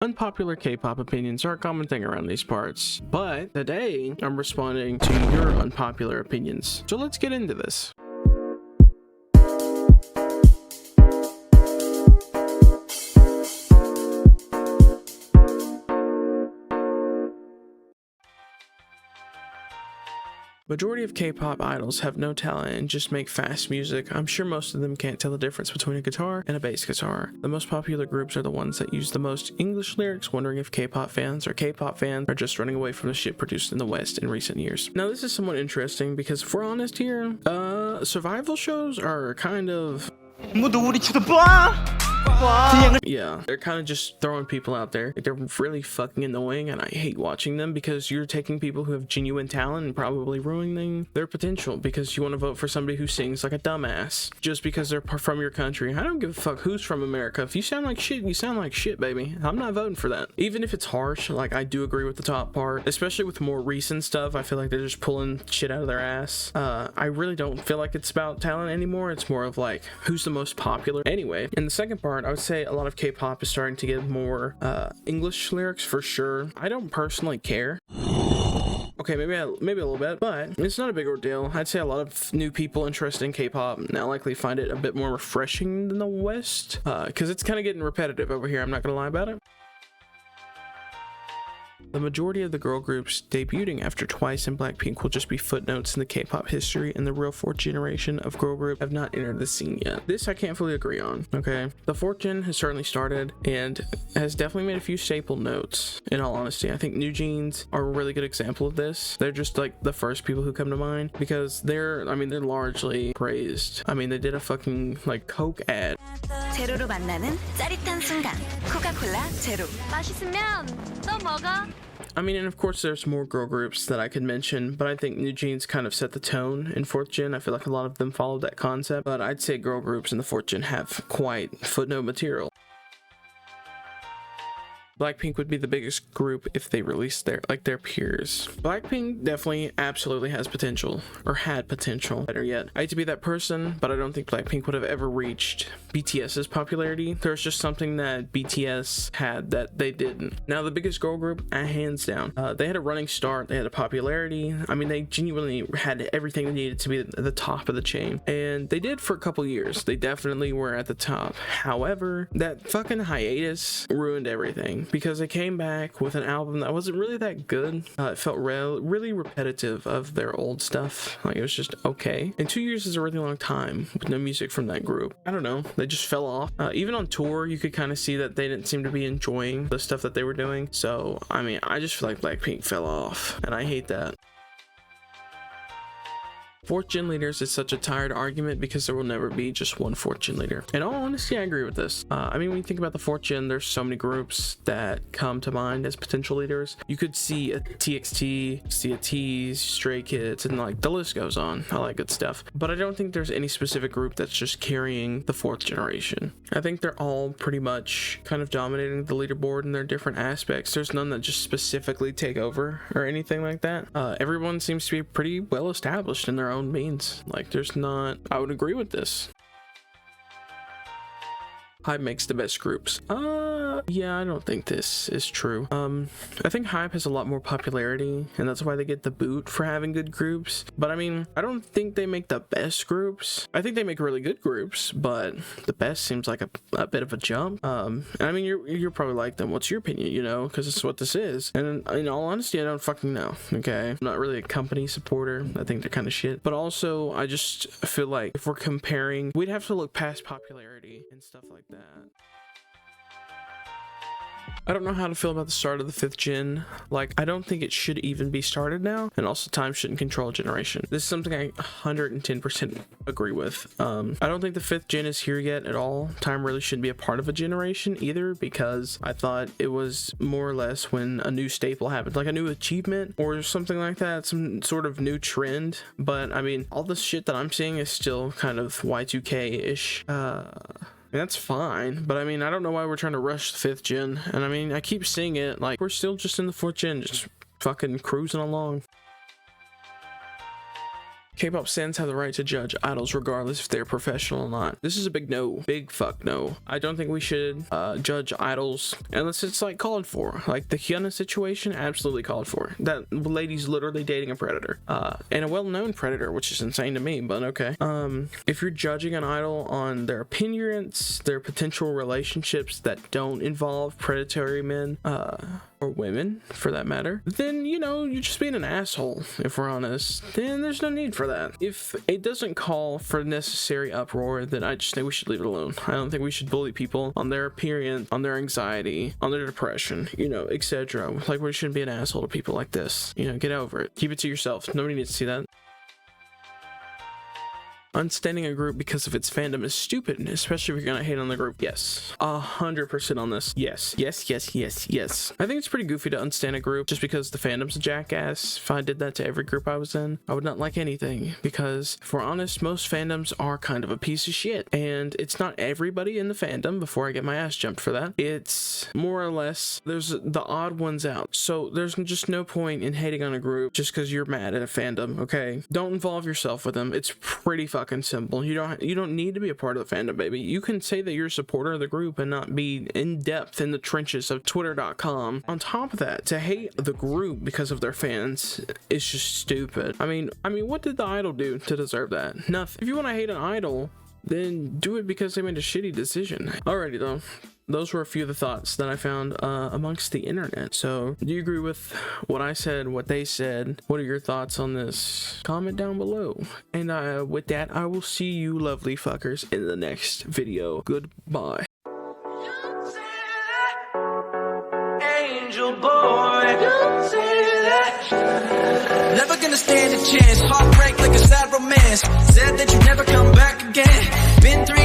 Unpopular K-pop opinions are a common thing around these parts, but today I'm responding to your unpopular opinions. So let's get into this. Majority of K-pop idols have no talent and just make fast music. I'm sure most of them can't tell the difference between a guitar and a bass guitar. The most popular groups are the ones that use the most English lyrics, wondering if K-pop fans are just running away from the shit produced in the West in recent years. Now this is somewhat interesting because if we're honest here, survival shows are kind of... Yeah, they're kind of just throwing people out there. Like, they're really fucking annoying, and I hate watching them because you're taking people who have genuine talent and probably ruining their potential because you want to vote for somebody who sings like a dumbass just because they're from your country. I don't give a fuck who's from America. If you sound like shit, you sound like shit, baby. I'm not voting for that. Even if it's harsh, like, I do agree with the top part, especially with more recent stuff. I feel like they're just pulling shit out of their ass. I really don't feel like it's about talent anymore. It's more of like who's the most popular. Anyway, in the second part, I would say a lot of K-pop is starting to get more English lyrics for sure. I don't personally care. Okay, maybe a little bit, but it's not a big ordeal. I'd say a lot of new people interested in K-pop now likely find it a bit more refreshing than the West, because it's kind of getting repetitive over here. I'm not gonna lie about it. The majority of the girl groups debuting after Twice and Blackpink will just be footnotes in the K-pop history, and the real fourth generation of girl group have not entered the scene yet. This I can't fully agree on, okay? The fourth gen has certainly started and has definitely made a few staple notes, in all honesty. I think New Jeans are a really good example of this. They're just like the first people who come to mind because they're largely praised. I mean, they did a fucking like Coke ad. 제로로 만나는 짜릿한 순간. 코카콜라 제로. 맛있으면 또 먹어. I mean, and of course there's more girl groups that I could mention, but I think New Jeans kind of set the tone in 4th gen. I feel like a lot of them followed that concept, but I'd say girl groups in the 4th gen have quite footnote material. Blackpink would be the biggest group if they released their peers. Blackpink definitely absolutely has potential, or had potential, better yet. I hate to be that person, but I don't think Blackpink would have ever reached BTS's popularity. There's just something that BTS had that they didn't. Now the biggest girl group, hands down. They had a running start, they had a popularity. I mean, they genuinely had everything they needed to be at the top of the chain, and they did for a couple years. They definitely were at the top. However, that fucking hiatus ruined everything, because they came back with an album that wasn't really that good. It felt really repetitive of their old stuff. Like, it was just okay. And 2 years is a really long time with no music from that group. I don't know, they just fell off. Even on tour, you could kind of see that they didn't seem to be enjoying the stuff that they were doing. So, I mean, I just feel like Blackpink fell off, and I hate that. 4th gen leaders is such a tired argument because there will never be just one 4th gen leader. In all honesty, I agree with this. I mean, when you think about the 4th gen, there's so many groups that come to mind as potential leaders. You could see a TXT, see a Tease, Stray Kids, and like the list goes on. All that good stuff. But I don't think there's any specific group that's just carrying the 4th generation. I think they're all pretty much kind of dominating the leaderboard in their different aspects. There's none that just specifically take over or anything like that. Everyone seems to be pretty well established in their own means. Like, there's not... I would agree with this. Hype makes the best groups. Yeah, I don't think this is true. I think Hype has a lot more popularity, and that's why they get the boot for having good groups. But I mean, I don't think they make the best groups. I think they make really good groups, but the best seems like a bit of a jump. And I mean, you're probably like them. What's your opinion? You know, because it's what this is. And in all honesty, I don't fucking know. Okay, I'm not really a company supporter. I think they're kind of shit. But also, I just feel like if we're comparing, we'd have to look past popularity and stuff like that. I don't know how to feel about the start of the 5th gen. Like, I don't think it should even be started now, and also time shouldn't control a generation. This is something I 110% agree with. I don't think the 5th gen is here yet at all. Time really shouldn't be a part of a generation either, because I thought it was more or less when a new staple happened, like a new achievement or something like that, some sort of new trend. But I mean, all this shit that I'm seeing is still kind of Y2K-ish. And that's fine, but I mean, I don't know why we're trying to rush the 5th gen. And I mean, I keep seeing it, like, we're still just in the 4th gen, just fucking cruising along. K-pop stans have the right to judge idols regardless if they're professional or not. This is a big no. Big fuck no. I don't think we should judge idols unless it's like called for. Like the 𝘴𝘰𝘤𝘪𝘢 situation, absolutely called for. That lady's literally dating a predator. And a well-known predator, which is insane to me, but okay. If you're judging an idol on their appearance, their potential relationships that don't involve predatory men, or women for that matter, then you know, you're just being an asshole. If we're honest, then there's no need for that. If it doesn't call for necessary uproar, then I just think we should leave it alone. I don't think we should bully people on their appearance, on their anxiety, on their depression, you know, etc. Like, we shouldn't be an asshole to people like this. You know, get over it. Keep it to yourself. Nobody needs to see that. Unstanding a group because of its fandom is stupid, especially if you're gonna hate on the group. Yes, 100% on this. Yes. I think it's pretty goofy to unstand a group just because the fandom's a jackass. If I did that to every group I was in, I would not like anything, because if we're honest, most fandoms are kind of a piece of shit, and it's not everybody in the fandom. Before I get my ass jumped for that, it's more or less there's the odd ones out. So there's just no point in hating on a group just because you're mad at a fandom. Okay, don't involve yourself with them. It's pretty fucking simple. You don't need to be a part of the fandom, baby. You can say that you're a supporter of the group and not be in depth in the trenches of twitter.com. On top of that, to hate the group because of their fans is just stupid. I mean, what did the idol do to deserve that? Nothing. If you want to hate an idol, then do it because they made a shitty decision. Alrighty though. Those were a few of the thoughts that I found amongst the internet. So do you agree with what I said, what they said? What are your thoughts on this? Comment down below. And with that, I will see you lovely fuckers in the next video. Goodbye. Angel boy, don't say that. Never gonna stand a chance. Heartbreak like a sad romance. Said that you never come back again. Been through